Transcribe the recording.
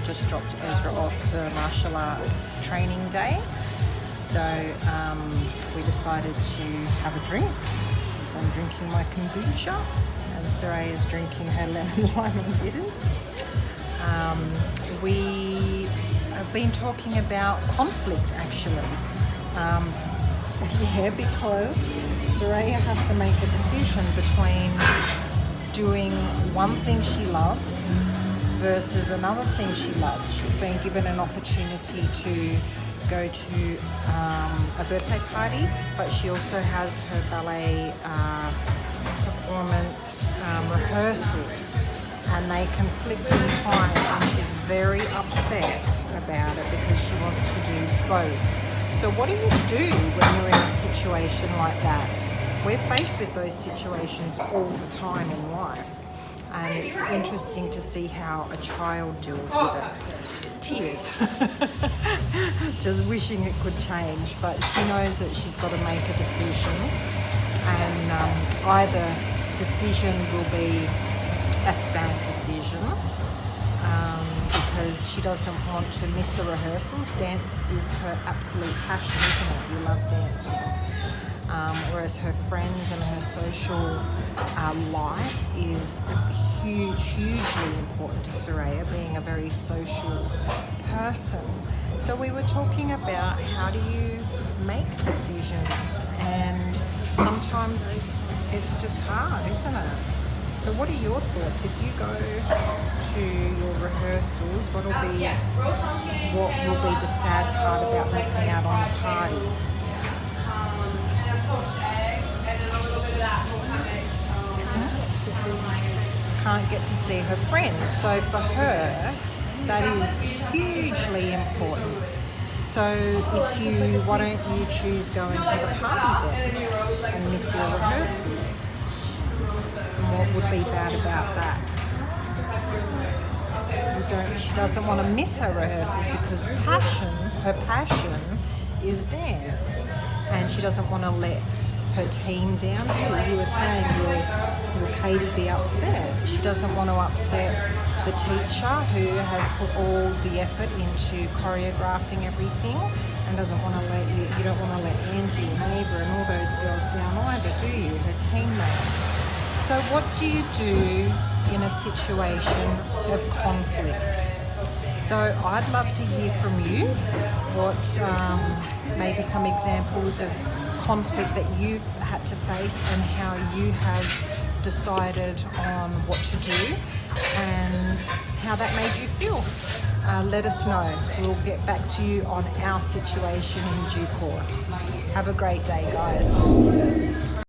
just dropped Ezra off to martial arts training day. So we decided to have a drink. So I'm drinking my kombucha and Seraya is drinking her lemon lime and bitters. We have been talking about conflict actually. Because Seraya has to make a decision between doing one thing she loves versus another thing she loves. She's been given an opportunity to go to a birthday party, but she also has her ballet performance rehearsals, and they conflict in time, and she's very upset about it because she wants to do both. So what do you do when you're in a situation like that? We're faced with those situations all the time in life, and it's interesting to see how a child deals with it. Tears. Just wishing it could change, but she knows that she's got to make a decision, and either decision will be a sad decision, because she doesn't want to miss the rehearsals. Dance is her absolute passion, isn't it? You love dancing. Whereas her friends and her social life is hugely important to Seraya, being a very social person. So we were talking about how do you make decisions, and sometimes it's just hard, isn't it? So what are your thoughts? If you go to your rehearsals, what will be the sad part about missing out on the party? Can't get to see her friends. So for her, that is hugely important. So why don't you choose going to the party then and miss your rehearsals? And what would be bad about that? She doesn't want to miss her rehearsals because her passion is dance, and she doesn't want to let her team down. You were saying will Katie be upset? She doesn't want to upset the teacher who has put all the effort into choreographing everything, and doesn't want to let you don't want to let Angie and Ava and all those girls down either, do you? Her teammates. So what do you do in a situation of conflict? So I'd love to hear from you what maybe some examples of conflict that you've had to face and how you have decided on what to do and how that made you feel. Let us know. We'll get back to you on our situation in due course. Have a great day, guys.